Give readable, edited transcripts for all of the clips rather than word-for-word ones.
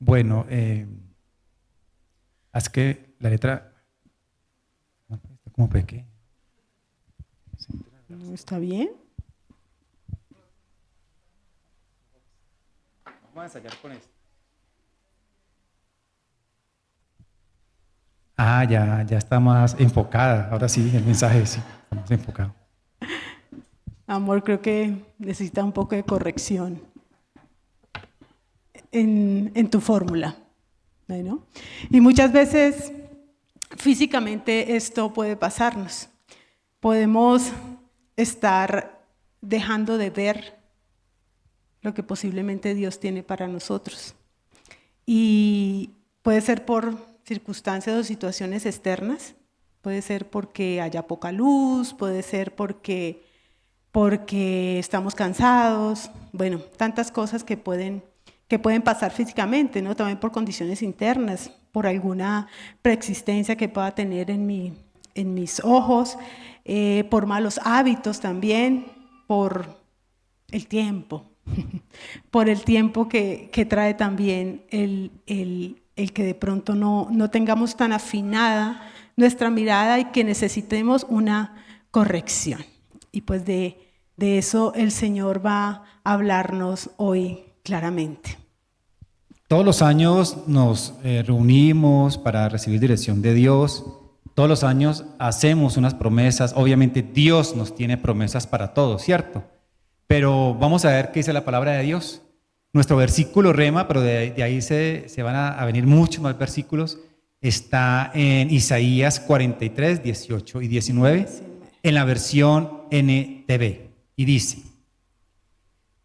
Bueno, es que la letra está como pequeña. ¿No está bien? Vamos a ensayar con esto. Ya está más enfocada. Ahora sí, el mensaje sí, está más enfocado. Amor, creo que necesita un poco de corrección en tu fórmula, ¿no? Y muchas veces físicamente esto puede pasarnos. Podemos estar dejando de ver lo que posiblemente Dios tiene para nosotros. Y puede ser por circunstancias o situaciones externas, puede ser porque haya poca luz, puede ser porque estamos cansados, bueno, tantas cosas que pueden pasar físicamente, ¿no? También por condiciones internas, por alguna preexistencia que pueda tener en mis ojos, por malos hábitos también, por el tiempo, por el tiempo que trae también el que de pronto no tengamos tan afinada nuestra mirada y que necesitemos una corrección. Y pues de eso el Señor va a hablarnos hoy claramente. Todos los años nos reunimos para recibir dirección de Dios. Todos los años hacemos unas promesas. Obviamente Dios nos tiene promesas para todos, ¿cierto? Pero vamos a ver qué dice la palabra de Dios. Nuestro versículo rema, pero de ahí se van a venir muchos más versículos, está en Isaías 43, 18 y 19, en la versión NTV. Y dice,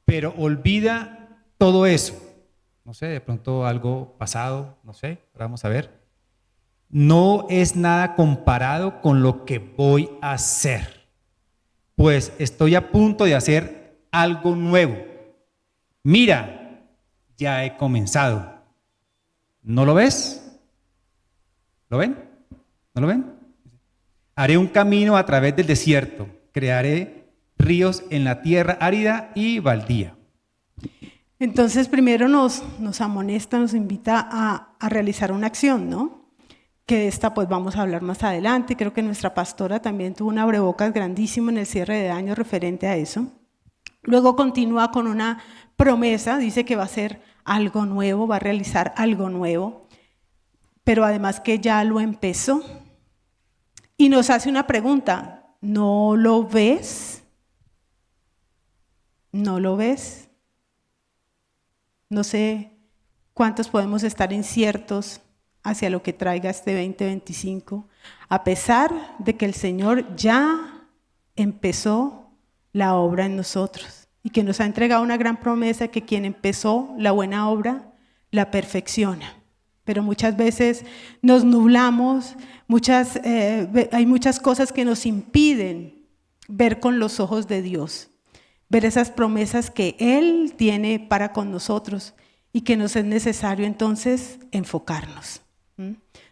pero olvida todo eso. No sé, de pronto algo pasado, no sé, vamos a ver. No es nada comparado con lo que voy a hacer, pues estoy a punto de hacer algo nuevo. Mira, ya he comenzado. ¿No lo ves? ¿Lo ven? ¿No lo ven? Haré un camino a través del desierto, crearé ríos en la tierra árida y baldía. Entonces primero nos amonesta, nos invita a realizar una acción, ¿no? Que de esta pues vamos a hablar más adelante. Creo que nuestra pastora también tuvo un abrebocas grandísimo en el cierre de año referente a eso. Luego continúa con una promesa, dice que va a hacer algo nuevo, va a realizar algo nuevo, pero además que ya lo empezó. Y nos hace una pregunta, ¿no lo ves? ¿No lo ves? No sé cuántos podemos estar inciertos hacia lo que traiga este 2025, a pesar de que el Señor ya empezó la obra en nosotros y que nos ha entregado una gran promesa que quien empezó la buena obra la perfecciona. Pero muchas veces nos nublamos, hay muchas cosas que nos impiden ver con los ojos de Dios, ver esas promesas que Él tiene para con nosotros y que nos es necesario entonces enfocarnos.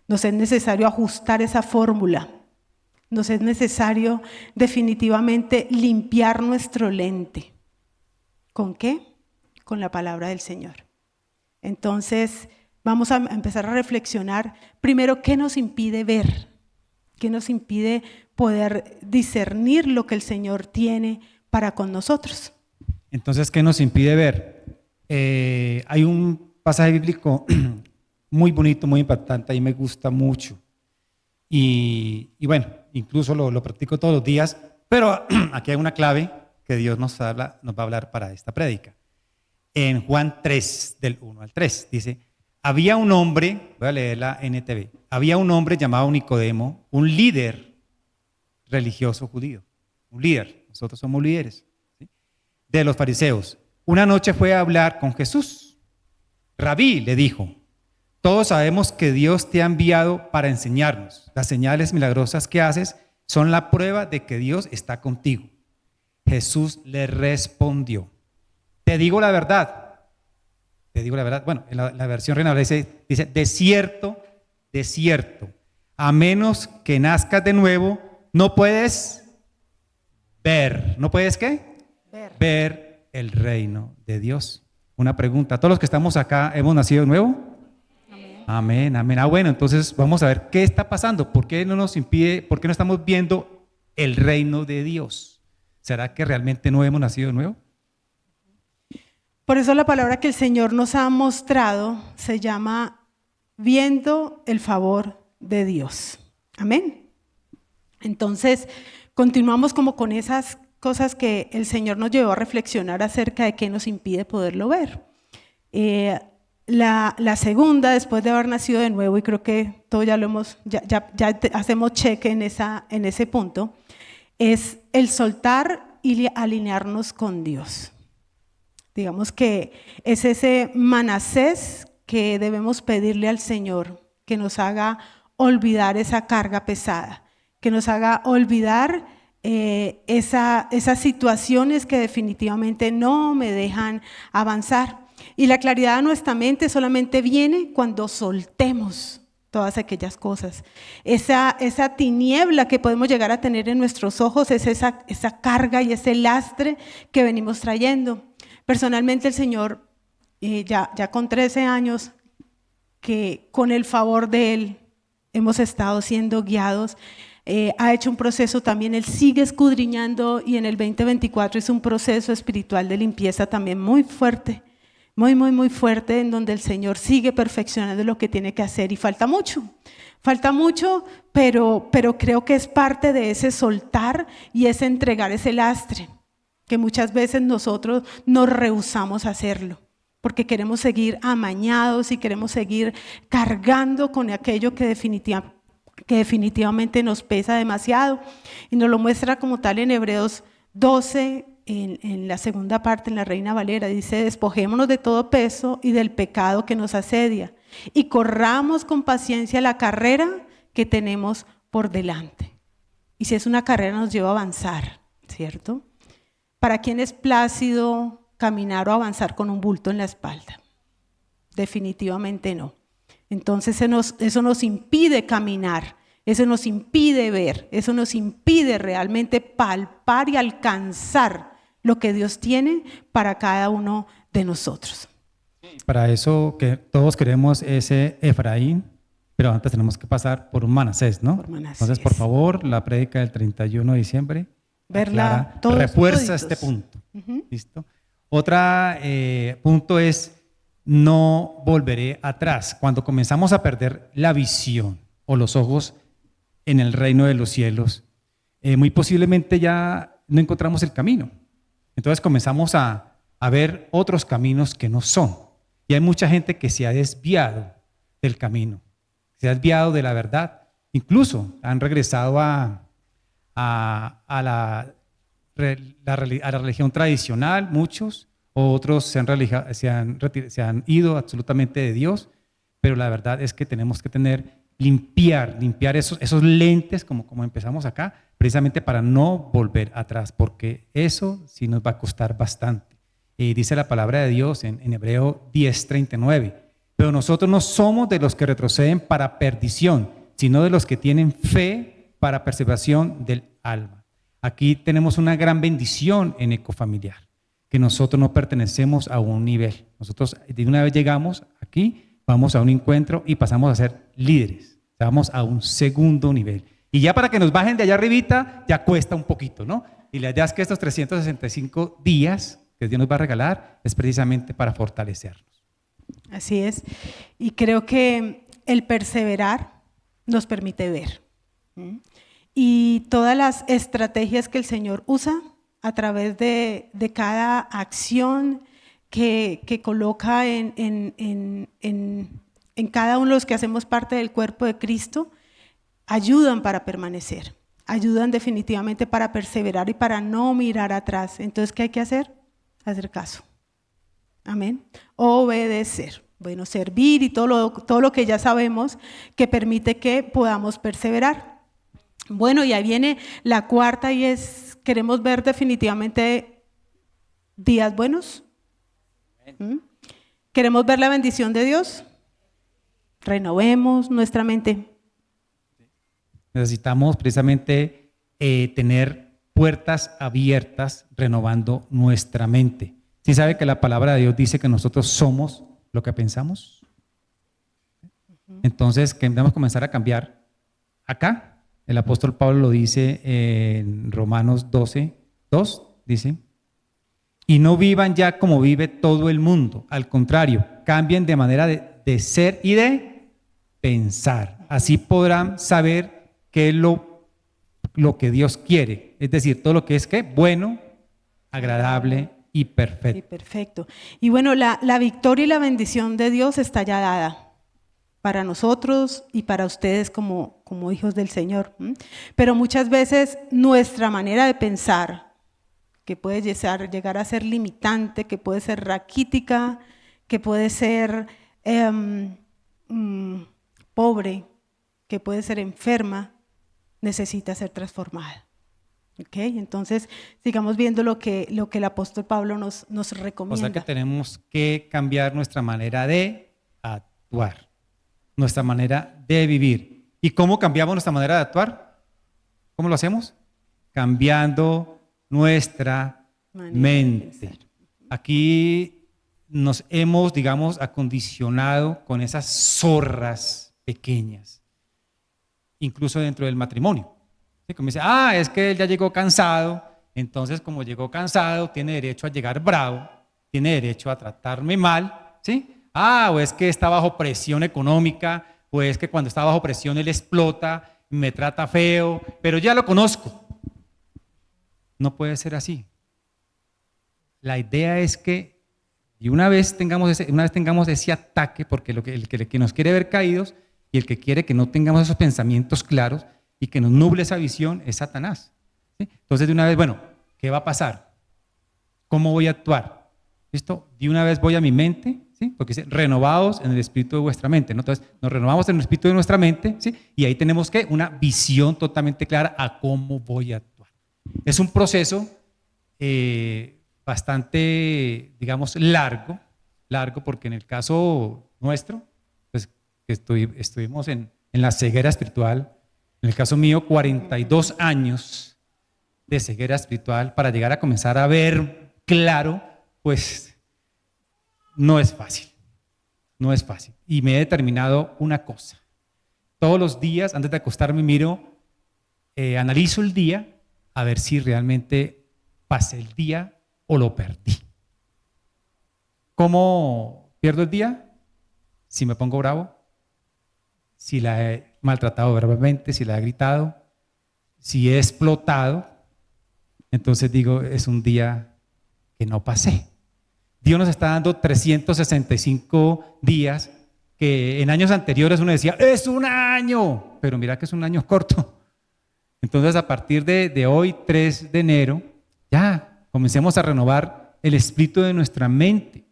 Nos es necesario ajustar esa fórmula, nos es necesario definitivamente limpiar nuestro lente. ¿Con qué? Con la palabra del Señor. Entonces vamos a empezar a reflexionar primero qué nos impide ver, qué nos impide poder discernir lo que el Señor tiene para con nosotros. Entonces, ¿qué nos impide ver? Hay un pasaje bíblico muy bonito, muy impactante, y me gusta mucho. Y bueno, incluso lo practico todos los días, pero aquí hay una clave que Dios nos va a hablar para esta prédica. En Juan 3, del 1 al 3, dice, había un hombre, voy a leer la NTV, había un hombre llamado Nicodemo, un líder religioso judío, un líder, nosotros somos líderes, ¿sí? De los fariseos. Una noche fue a hablar con Jesús. Rabí, le dijo, todos sabemos que Dios te ha enviado para enseñarnos. Las señales milagrosas que haces son la prueba de que Dios está contigo. Jesús le respondió, te digo la verdad. Te digo la verdad. Bueno, en la versión Reina dice, de cierto, a menos que nazcas de nuevo, no puedes ver. ¿No puedes qué? Ver el reino de Dios. Una pregunta, ¿todos los que estamos acá hemos nacido de nuevo? Amén, amén. Ah, bueno, entonces vamos a ver qué está pasando. ¿Por qué no nos impide, por qué no estamos viendo el reino de Dios? ¿Será que realmente no hemos nacido de nuevo? Por eso la palabra que el Señor nos ha mostrado se llama viendo el favor de Dios. Amén. Entonces, continuamos como con esas cosas que el Señor nos llevó a reflexionar acerca de qué nos impide poderlo ver. La segunda, después de haber nacido de nuevo, y creo que todos ya lo hemos, ya hacemos cheque en ese punto, es el soltar y alinearnos con Dios. Digamos que es ese Manasés que debemos pedirle al Señor, que nos haga olvidar esa carga pesada, que nos haga olvidar esas situaciones que definitivamente no me dejan avanzar. Y la claridad de nuestra mente solamente viene cuando soltemos todas aquellas cosas. Esa tiniebla que podemos llegar a tener en nuestros ojos es esa carga y ese lastre que venimos trayendo. Personalmente el Señor, ya con 13 años, que con el favor de Él hemos estado siendo guiados, ha hecho un proceso también, Él sigue escudriñando, y en el 2024 es un proceso espiritual de limpieza también muy fuerte, muy, muy, muy fuerte, en donde el Señor sigue perfeccionando lo que tiene que hacer, y falta mucho, pero creo que es parte de ese soltar y ese entregar ese lastre, que muchas veces nosotros nos rehusamos a hacerlo, porque queremos seguir amañados y queremos seguir cargando con aquello que definitivamente nos pesa demasiado, y nos lo muestra como tal en Hebreos 12, en la segunda parte, en la Reina Valera, dice: despojémonos de todo peso y del pecado que nos asedia, y corramos con paciencia la carrera que tenemos por delante. Y si es una carrera, nos lleva a avanzar, ¿cierto? ¿Para quién es plácido caminar o avanzar con un bulto en la espalda? Definitivamente no. Entonces eso nos impide caminar, eso nos impide ver, eso nos impide realmente palpar y alcanzar lo que Dios tiene para cada uno de nosotros. Para eso que todos queremos ese Efraín, pero antes tenemos que pasar por un Manasés, ¿no? Por Manasés. Entonces, por favor, la prédica del 31 de diciembre, verla, refuerza este punto. ¿Listo? Otra punto es: no volveré atrás. Cuando comenzamos a perder la visión o los ojos en el reino de los cielos, muy posiblemente ya no encontramos el camino. Entonces comenzamos a ver otros caminos que no son. Y hay mucha gente que se ha desviado del camino, se ha desviado de la verdad. Incluso han regresado a la religión tradicional, muchos. Otros se han ido absolutamente de Dios, pero la verdad es que tenemos que limpiar esos lentes, como empezamos acá, precisamente para no volver atrás, porque eso sí nos va a costar bastante. Dice la palabra de Dios en Hebreo 10:39, pero nosotros no somos de los que retroceden para perdición, sino de los que tienen fe para preservación del alma. Aquí tenemos una gran bendición en Ecofamiliar, que nosotros no pertenecemos a un nivel. Nosotros de una vez llegamos aquí, vamos a un encuentro y pasamos a ser líderes. Vamos a un segundo nivel. Y ya para que nos bajen de allá arribita, ya cuesta un poquito, ¿no? Y la idea es que estos 365 días que Dios nos va a regalar es precisamente para fortalecernos. Así es. Y creo que el perseverar nos permite ver. Y todas las estrategias que el Señor usa a través de cada acción que coloca en cada uno de los que hacemos parte del cuerpo de Cristo, ayudan para permanecer, ayudan definitivamente para perseverar y para no mirar atrás. Entonces, ¿qué hay que hacer? Hacer caso. Amén. Obedecer. Bueno, servir y todo lo que ya sabemos que permite que podamos perseverar. Bueno, y ahí viene la cuarta, y es: queremos ver definitivamente días buenos. ¿Queremos ver la bendición de Dios? Renovemos nuestra mente. Necesitamos precisamente tener puertas abiertas, renovando nuestra mente. ¿Sí sabe que la palabra de Dios dice que nosotros somos lo que pensamos? Entonces, que debemos comenzar a cambiar acá. El apóstol Pablo lo dice en Romanos 12:2, dice, y no vivan ya como vive todo el mundo. Al contrario, cambien de manera de ser y de pensar. Así podrán saber qué es lo que Dios quiere. Es decir, todo lo que es ¿qué? Bueno, agradable y perfecto. Sí, perfecto. Y bueno, la victoria y la bendición de Dios está ya dada para nosotros y para ustedes como hijos del Señor. Pero muchas veces nuestra manera de pensar, que puede llegar a ser limitante, que puede ser raquítica, que puede ser pobre, que puede ser enferma, necesita ser transformada. ¿Okay? Entonces, sigamos viendo lo que el apóstol Pablo nos recomienda. O sea que tenemos que cambiar nuestra manera de actuar, nuestra manera de vivir. ¿Y cómo cambiamos nuestra manera de actuar? ¿Cómo lo hacemos? Cambiando nuestra mente. Aquí nos hemos, digamos, acondicionado con esas zorras pequeñas, incluso dentro del matrimonio. ¿Sí? Como dice, es que él ya llegó cansado, entonces como llegó cansado, tiene derecho a llegar bravo, tiene derecho a tratarme mal, ¿sí? O es que está bajo presión económica, o es que cuando está bajo presión él explota, me trata feo, pero ya lo conozco. No puede ser así. La idea es que y una vez tengamos ese ataque, porque el que nos quiere ver caídos y el que quiere que no tengamos esos pensamientos claros y que nos nuble esa visión es Satanás. ¿Sí? Entonces de una vez, bueno, ¿qué va a pasar? ¿Cómo voy a actuar? ¿Listo? De una vez voy a mi mente, ¿sí? Porque dice, renovados en el espíritu de vuestra mente, ¿no? Entonces nos renovamos en el espíritu de nuestra mente, ¿sí? Y ahí tenemos que una visión totalmente clara a cómo voy a actuar. Es un proceso bastante, digamos, largo, porque en el caso nuestro, pues que estuvimos en la ceguera espiritual, en el caso mío, 42 años de ceguera espiritual para llegar a comenzar a ver claro, pues no es fácil, no es fácil. Y me he determinado una cosa. Todos los días, antes de acostarme, analizo el día a ver si realmente pasé el día o lo perdí. ¿Cómo pierdo el día? Si me pongo bravo, si la he maltratado verbalmente, si la he gritado, si he explotado, entonces digo, es un día que no pasé. Dios nos está dando 365 días que en años anteriores uno decía, es un año, pero mira que es un año corto. Entonces a partir de hoy, 3 de enero, ya comencemos a renovar el espíritu de nuestra mente.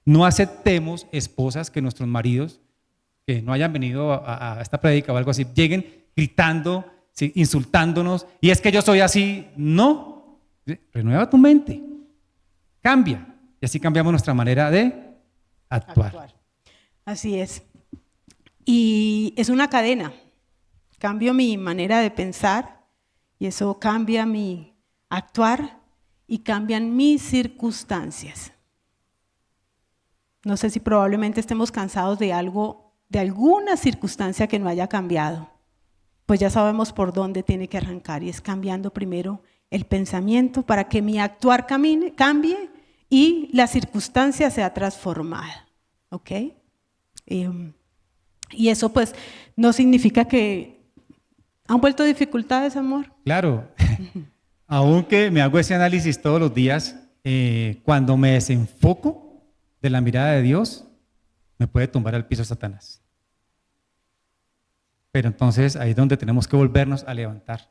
No aceptemos esposas que nuestros maridos, que no hayan venido a esta prédica o algo así, lleguen gritando, ¿sí? Insultándonos, y es que yo soy así. No, renueva tu mente, cambia, y así cambiamos nuestra manera de actuar. Así es. Y es una cadena. Cambio mi manera de pensar y eso cambia mi actuar y cambian mis circunstancias. No sé si probablemente estemos cansados de algo, de alguna circunstancia que no haya cambiado. Pues ya sabemos por dónde tiene que arrancar y es cambiando primero el pensamiento para que mi actuar cambie y la circunstancia sea transformada. ¿Ok? Y eso pues no significa que han vuelto dificultades, amor. Claro, aunque me hago ese análisis todos los días, cuando me desenfoco de la mirada de Dios, me puede tumbar al piso Satanás. Pero entonces ahí es donde tenemos que volvernos a levantar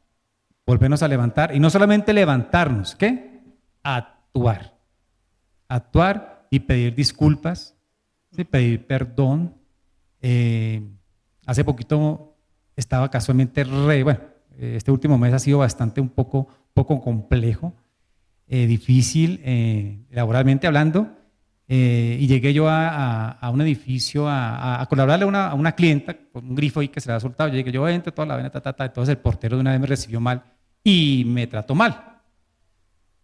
y no solamente levantarnos, ¿qué? Actuar y pedir disculpas, ¿sí? Pedir perdón. Hace poquito estaba casualmente este último mes ha sido un poco complejo, difícil, laboralmente hablando, y llegué yo a un edificio a colaborarle a una clienta con un grifo ahí que se le había soltado. Yo llegué, yo entro toda la vaina, entonces el portero de una vez me recibió mal y me trató mal.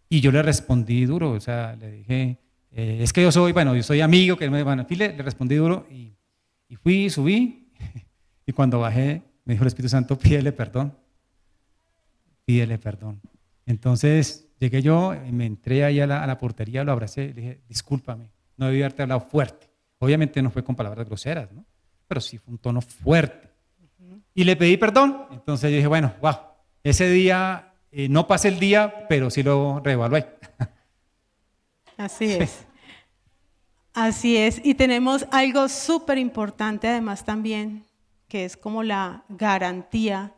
Y yo le respondí duro, o sea, le dije, es que yo soy amigo, en fin, le respondí duro y fui, subí Y cuando bajé, me dijo el Espíritu Santo, pídele perdón. Pídele perdón. Entonces llegué yo y me entré ahí a la portería, lo abracé y le dije, discúlpame, no debí haberte hablado fuerte. Obviamente no fue con palabras groseras, ¿no? Pero sí fue un tono fuerte. Y le pedí perdón. Entonces yo dije, bueno, wow, ese día, no pasé el día, pero sí lo reevalué. Así es. Así es. Y tenemos algo súper importante además también, que es como la garantía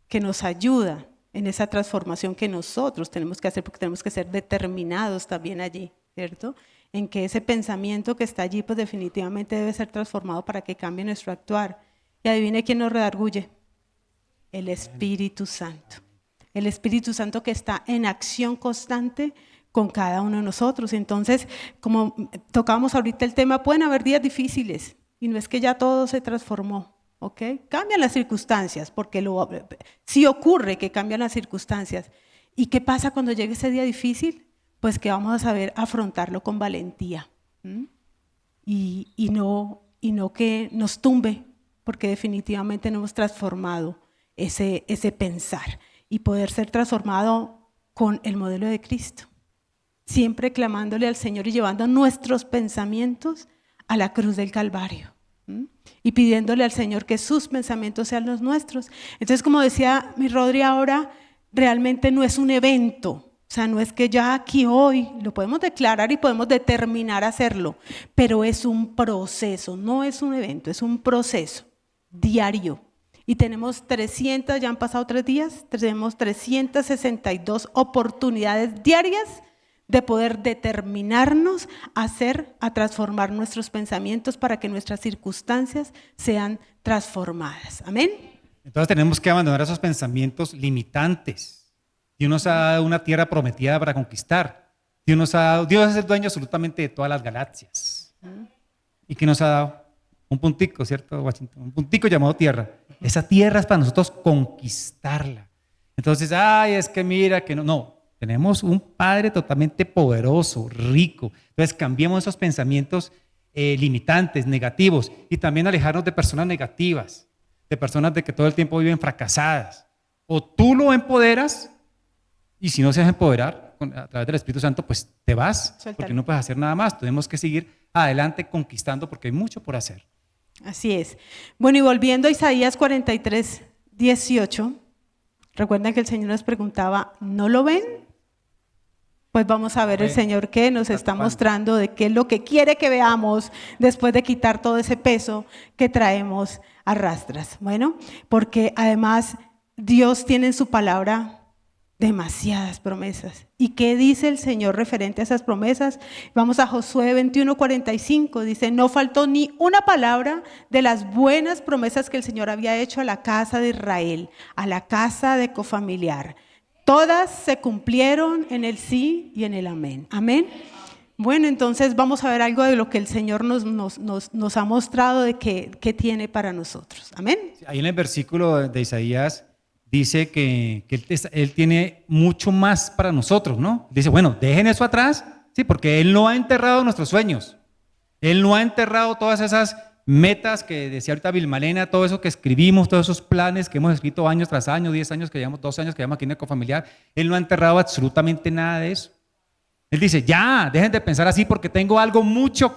que nos ayuda en esa transformación que nosotros tenemos que hacer, porque tenemos que ser determinados también allí, ¿cierto? En que ese pensamiento que está allí, pues definitivamente debe ser transformado para que cambie nuestro actuar. Y adivine quién nos redarguye. El Espíritu Santo. El Espíritu Santo que está en acción constante con cada uno de nosotros. Entonces, como tocábamos ahorita el tema, pueden haber días difíciles y no es que ya todo se transformó, ¿ok? Cambian las circunstancias, porque sí ocurre que cambian las circunstancias. ¿Y qué pasa cuando llegue ese día difícil? Pues que vamos a saber afrontarlo con valentía y no que nos tumbe, porque definitivamente no hemos transformado ese pensar y poder ser transformado con el modelo de Cristo. Siempre clamándole al Señor y llevando nuestros pensamientos a la cruz del Calvario y pidiéndole al Señor que sus pensamientos sean los nuestros. Entonces, como decía mi Rodri ahora, realmente no es un evento, o sea, no es que ya aquí hoy lo podemos declarar y podemos determinar hacerlo, pero es un proceso, no es un evento, es un proceso diario. Y tenemos 300, ya han pasado 3 días, tenemos 362 oportunidades diarias de poder determinarnos a transformar nuestros pensamientos para que nuestras circunstancias sean transformadas. Amén. Entonces tenemos que abandonar esos pensamientos limitantes. Dios nos ha dado una tierra prometida para conquistar. Dios es el dueño absolutamente de todas las galaxias. ¿Y qué nos ha dado? Un puntico, ¿cierto, Washington? Un puntico llamado tierra. Esa tierra es para nosotros conquistarla. Entonces, es que mira, que no. Tenemos un Padre totalmente poderoso, rico. Entonces cambiemos esos pensamientos limitantes, negativos, y también alejarnos de personas negativas, de personas de que todo el tiempo viven fracasadas. O tú lo empoderas, y si no se deja empoderar a través del Espíritu Santo, pues te vas, porque no puedes hacer nada más. Tenemos que seguir adelante conquistando porque hay mucho por hacer. Así es. Bueno, y volviendo a Isaías 43, 18, recuerden que el Señor nos preguntaba, ¿no lo ven? Pues vamos a ver el Señor que nos está mostrando de qué es lo que quiere que veamos después de quitar todo ese peso que traemos a rastras. Bueno, porque además Dios tiene en su palabra demasiadas promesas. ¿Y qué dice el Señor referente a esas promesas? Vamos a Josué 21:45, dice, no faltó ni una palabra de las buenas promesas que el Señor había hecho a la casa de Israel, a la casa de cofamiliar. Todas se cumplieron en el sí y en el amén. Amén. Bueno, entonces vamos a ver algo de lo que el Señor nos ha mostrado de que tiene para nosotros. Amén. Ahí en el versículo de Isaías dice que él tiene mucho más para nosotros, ¿no? Dice, bueno, dejen eso atrás, sí, porque Él no ha enterrado nuestros sueños. Él no ha enterrado todas esas metas que decía ahorita Vilmalena, todo eso que escribimos, todos esos planes que hemos escrito años tras año, 10 años que llevamos, 12 años que llevamos aquí en Ecofamiliar. Él no ha enterrado absolutamente nada de eso. Él dice, ya, dejen de pensar así porque tengo algo mucho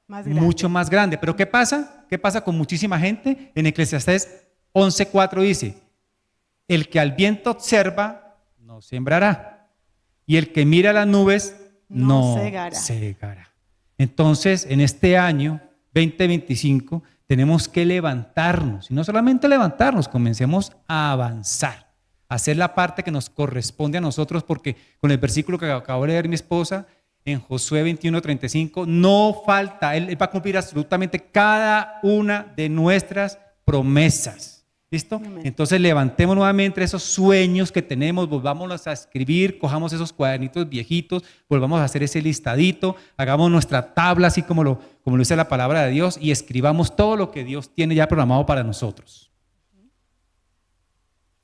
mucho más grande. Pero ¿qué pasa? ¿Qué pasa con muchísima gente? En Eclesiastés 11:4 dice, el que al viento observa, no sembrará. Y el que mira las nubes, no segará. Entonces, en este año 2025, tenemos que levantarnos. Y no solamente levantarnos, comencemos a avanzar. A hacer la parte que nos corresponde a nosotros, porque con el versículo que acabo de leer mi esposa, en Josué 21:35, no falta, Él va a cumplir absolutamente cada una de nuestras promesas. ¿Listo? Amén. Entonces levantemos nuevamente esos sueños que tenemos, volvámonos a escribir, cojamos esos cuadernitos viejitos, volvamos a hacer ese listadito, hagamos nuestra tabla así como lo dice la palabra de Dios y escribamos todo lo que Dios tiene ya programado para nosotros.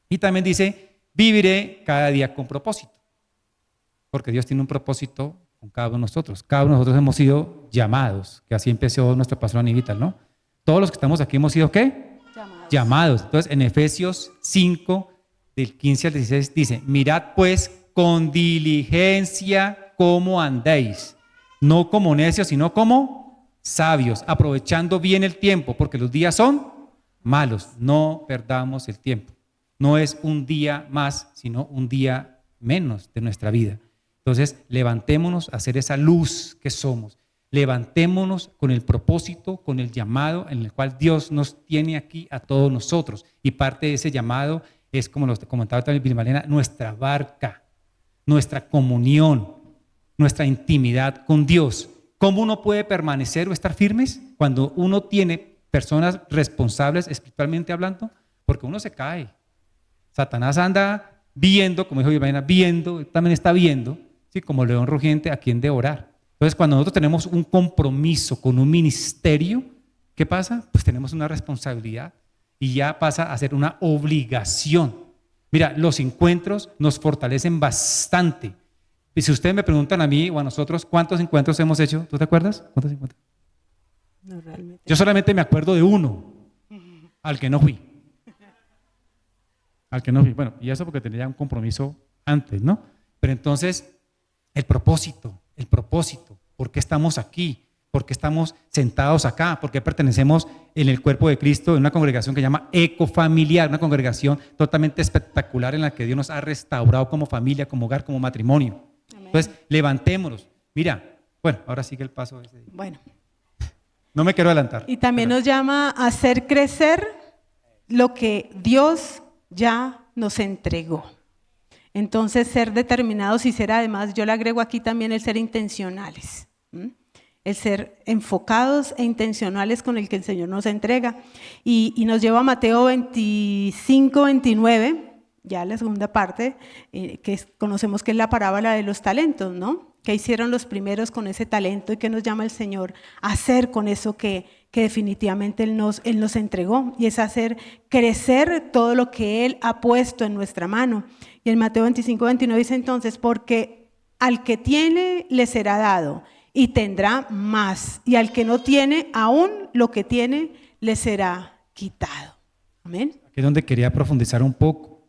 Y también dice, viviré cada día con propósito, porque Dios tiene un propósito con cada uno de nosotros. Cada uno de nosotros hemos sido llamados, que así empezó nuestro pastor Aníbal, ¿no? Todos los que estamos aquí hemos sido, ¿qué? llamados. Entonces, en Efesios 5, del 15 al 16, dice: mirad pues con diligencia cómo andéis, no como necios, sino como sabios, aprovechando bien el tiempo, porque los días son malos. No perdamos el tiempo. No es un día más, sino un día menos de nuestra vida. Entonces, levantémonos a ser esa luz que somos. Levantémonos con el propósito, con el llamado en el cual Dios nos tiene aquí a todos nosotros. Y parte de ese llamado es, como lo comentaba también Vilmalena, nuestra barca, nuestra comunión, nuestra intimidad con Dios. ¿Cómo uno puede permanecer o estar firmes cuando uno tiene personas responsables espiritualmente hablando? Porque uno se cae. Satanás anda viendo, como dijo Vilmalena, viendo, él también está viendo, ¿sí? Como león rugiente a quien devorar. Entonces, cuando nosotros tenemos un compromiso con un ministerio, ¿qué pasa? Pues tenemos una responsabilidad y ya pasa a ser una obligación. Mira, los encuentros nos fortalecen bastante. Y si ustedes me preguntan a mí o a nosotros, ¿cuántos encuentros hemos hecho? ¿Tú te acuerdas? ¿Cuántos encuentros? No, realmente. Yo solamente me acuerdo de uno, al que no fui. Al que no fui. Bueno, y eso porque tenía un compromiso antes, ¿no? Pero entonces, el propósito, ¿por qué estamos aquí? ¿Por qué estamos sentados acá? ¿Por qué pertenecemos en el cuerpo de Cristo en una congregación que se llama Ecofamiliar, una congregación totalmente espectacular en la que Dios nos ha restaurado como familia, como hogar, como matrimonio? Amén. Entonces, levantémonos. Mira, bueno, ahora sigue el paso ese día. Bueno. No me quiero adelantar. Y también nos llama a hacer crecer lo que Dios ya nos entregó. Entonces, ser determinados y ser, además, yo le agrego aquí también el ser intencionales. El ser enfocados e intencionales con el que el Señor nos entrega. Y nos lleva a Mateo 25, 29, ya la segunda parte, conocemos que es la parábola de los talentos, ¿no? ¿Qué hicieron los primeros con ese talento y qué nos llama el Señor a hacer con eso que definitivamente Él nos entregó? Y es hacer crecer todo lo que Él ha puesto en nuestra mano. Y en Mateo 25, 29 dice entonces: porque al que tiene le será dado y tendrá más, y al que no tiene, aún lo que tiene le será quitado. Amén. Aquí es donde quería profundizar un poco.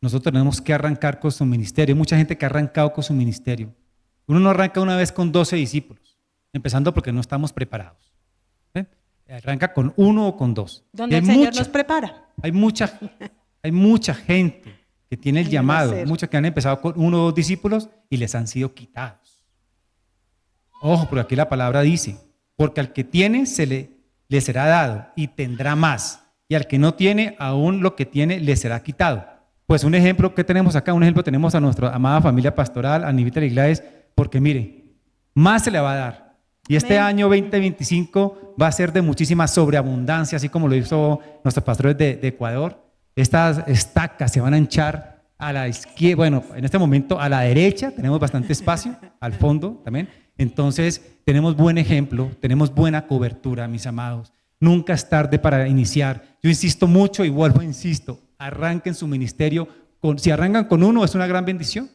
Nosotros tenemos que arrancar con su ministerio. Hay mucha gente que ha arrancado con su ministerio. Uno no arranca una vez con 12 discípulos, empezando porque no estamos preparados. ¿Sí? Arranca con 1 o con 2. Donde el Señor nos prepara. Hay mucha gente que tiene el llamado, muchos que han empezado con 1 o 2 discípulos y les han sido quitados. Ojo, porque aquí la palabra dice: porque al que tiene le será dado y tendrá más, y al que no tiene, aún lo que tiene le será quitado. Pues un ejemplo que tenemos acá, tenemos a nuestra amada familia pastoral, a Nivita de Iglesias, porque mire, más se le va a dar. Y este año 2025 va a ser de muchísima sobreabundancia, así como lo hizo nuestros pastores de Ecuador. Estas estacas se van a hinchar a la izquierda, bueno, en este momento a la derecha, tenemos bastante espacio, al fondo también. Entonces, tenemos buen ejemplo, tenemos buena cobertura, mis amados. Nunca es tarde para iniciar. Yo insisto mucho y vuelvo a insisto, arranquen su ministerio. Si arrancan con 1, es una gran bendición.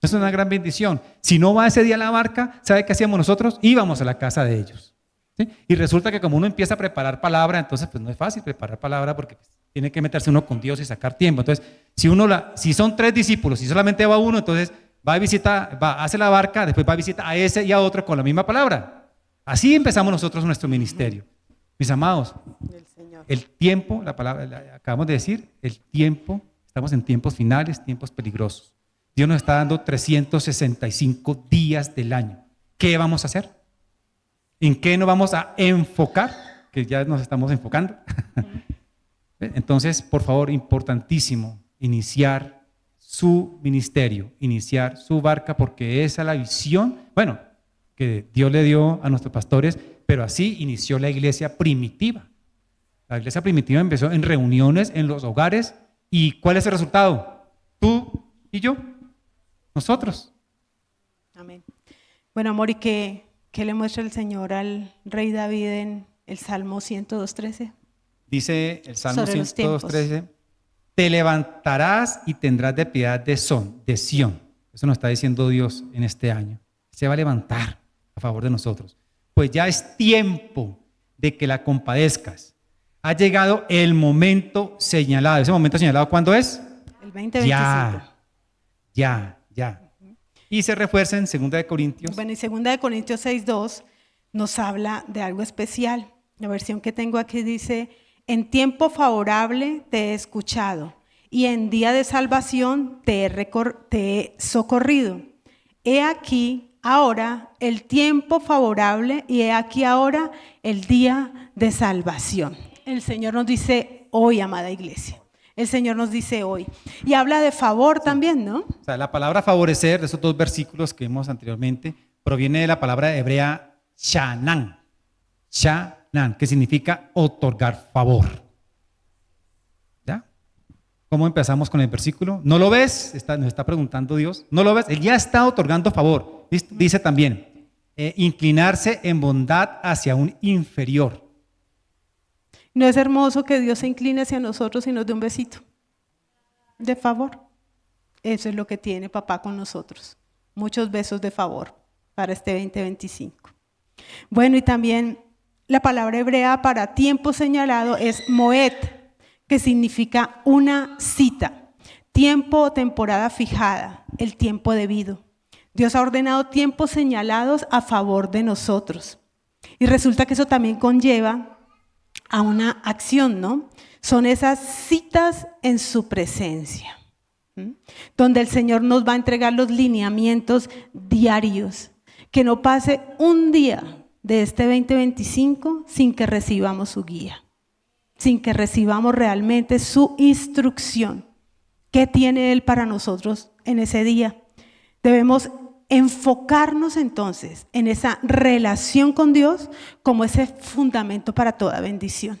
Es una gran bendición. Si no va ese día a la barca, ¿sabe qué hacíamos nosotros? Íbamos a la casa de ellos. ¿Sí? Y resulta que como uno empieza a preparar palabra, entonces pues no es fácil preparar palabra porque tiene que meterse uno con Dios y sacar tiempo. Entonces, si son 3 discípulos y solamente va uno, entonces va a visitar, hace la barca, después va a visitar a ese y a otro con la misma palabra. Así empezamos nosotros nuestro ministerio. Mis amados, el tiempo, la palabra, acabamos de decir, el tiempo, estamos en tiempos finales, tiempos peligrosos. Dios nos está dando 365 días del año. ¿Qué vamos a hacer? ¿En qué nos vamos a enfocar? Que ya nos estamos enfocando. Entonces, por favor, importantísimo, iniciar su ministerio, iniciar su barca, porque esa es la visión, bueno, que Dios le dio a nuestros pastores, pero así inició la iglesia primitiva. La iglesia primitiva empezó en reuniones, en los hogares, ¿y cuál es el resultado? Tú y yo, nosotros. Amén. Bueno, amor, ¿y qué le muestra el Señor al rey David en el Salmo 102:13? Dice el Salmo 102:13, te levantarás y tendrás de piedad de Sión. Eso nos está diciendo Dios en este año. Se va a levantar a favor de nosotros. Pues ya es tiempo de que la compadezcas. Ha llegado el momento señalado. ¿Ese momento señalado cuándo es? El 2025. Ya. Y se refuerza en 2 de Corintios. Bueno, y 2 de Corintios 6:2 nos habla de algo especial. La versión que tengo aquí dice: en tiempo favorable te he escuchado y en día de salvación te he socorrido. He aquí ahora el tiempo favorable y he aquí ahora el día de salvación. El Señor nos dice hoy, amada iglesia. El Señor nos dice hoy. Y habla de favor también, ¿no? O sea, la palabra favorecer, de esos dos versículos que vimos anteriormente, proviene de la palabra hebrea shanan. Shanan, que significa otorgar favor. ¿Ya? ¿Cómo empezamos con el versículo? ¿No lo ves? Nos está preguntando Dios. ¿No lo ves? Él ya está otorgando favor. Dice también, inclinarse en bondad hacia un inferior. ¿No es hermoso que Dios se incline hacia nosotros y nos dé un besito de favor? Eso es lo que tiene papá con nosotros. Muchos besos de favor para este 2025. Bueno, y también la palabra hebrea para tiempo señalado es moed, que significa una cita, tiempo o temporada fijada, el tiempo debido. Dios ha ordenado tiempos señalados a favor de nosotros. Y resulta que eso también conlleva a una acción, ¿no? Son esas citas en su presencia, donde el Señor nos va a entregar los lineamientos diarios, que no pase un día de este 2025 sin que recibamos su guía, sin que recibamos realmente su instrucción. ¿Qué tiene Él para nosotros en ese día? Debemos enfocarnos entonces en esa relación con Dios como ese fundamento para toda bendición.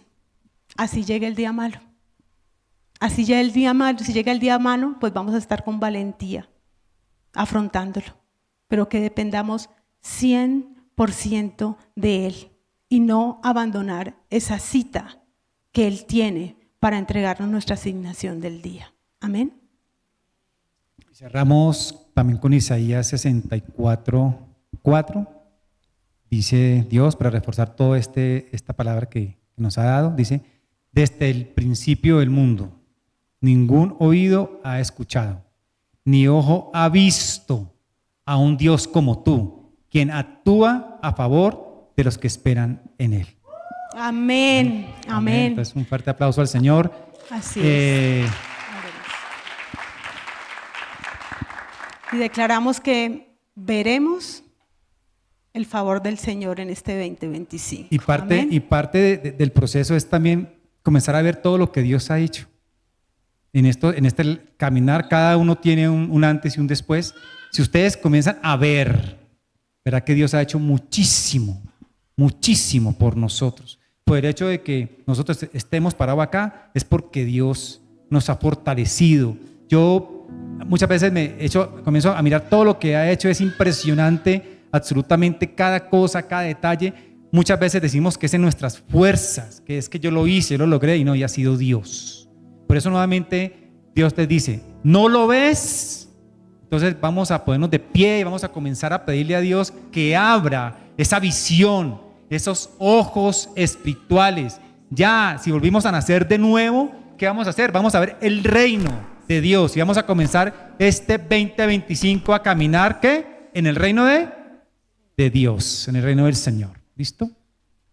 Así llega el día malo. Así llega el día malo. Si llega el día malo, pues vamos a estar con valentía afrontándolo. Pero que dependamos 100% de Él y no abandonar esa cita que Él tiene para entregarnos nuestra asignación del día. Amén. Cerramos también con Isaías 64:4. Dice Dios, para reforzar toda esta palabra que nos ha dado, dice: desde el principio del mundo, ningún oído ha escuchado, ni ojo ha visto a un Dios como tú, quien actúa a favor de los que esperan en Él. Amén. Amén. Entonces, un fuerte aplauso al Señor. Así es. Y declaramos que veremos el favor del Señor en este 2025. Y parte del proceso es también comenzar a ver todo lo que Dios ha hecho. En este caminar, cada uno tiene un antes y un después. Si ustedes comienzan a ver, verá que Dios ha hecho muchísimo por nosotros. Por el hecho de que nosotros estemos parados acá, es porque Dios nos ha fortalecido. Yo muchas veces comienzo a mirar todo lo que ha hecho, es impresionante, absolutamente cada cosa, cada detalle. Muchas veces decimos que es en nuestras fuerzas, que es que yo lo hice, yo lo logré, y no, y ha sido Dios. Por eso nuevamente Dios te dice: ¿no lo ves? Entonces vamos a ponernos de pie y vamos a comenzar a pedirle a Dios que abra esa visión, esos ojos espirituales. Ya, si volvimos a nacer de nuevo, ¿qué vamos a hacer? Vamos a ver el reino de Dios y vamos a comenzar este 2025 a caminar, ¿qué? En el reino de Dios, en el reino del Señor. ¿Listo?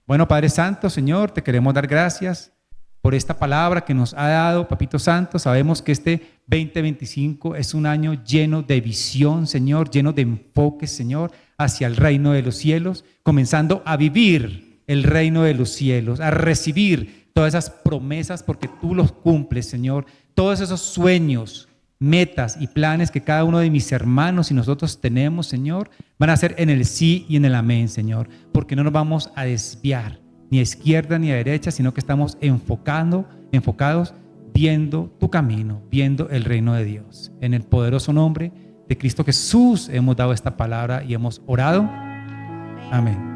Bueno, Padre Santo, Señor, te queremos dar gracias por esta palabra que nos ha dado, Papito Santo. Sabemos que este 2025 es un año lleno de visión, Señor, lleno de enfoque, Señor, hacia el reino de los cielos, comenzando a vivir el reino de los cielos, a recibir todas esas promesas porque tú los cumples, Señor. Todos esos sueños, metas y planes que cada uno de mis hermanos y nosotros tenemos, Señor, van a ser en el sí y en el amén, Señor, porque no nos vamos a desviar ni a izquierda ni a derecha, sino que estamos enfocados, viendo tu camino, viendo el reino de Dios. En el poderoso nombre de Cristo Jesús hemos dado esta palabra y hemos orado. Amén.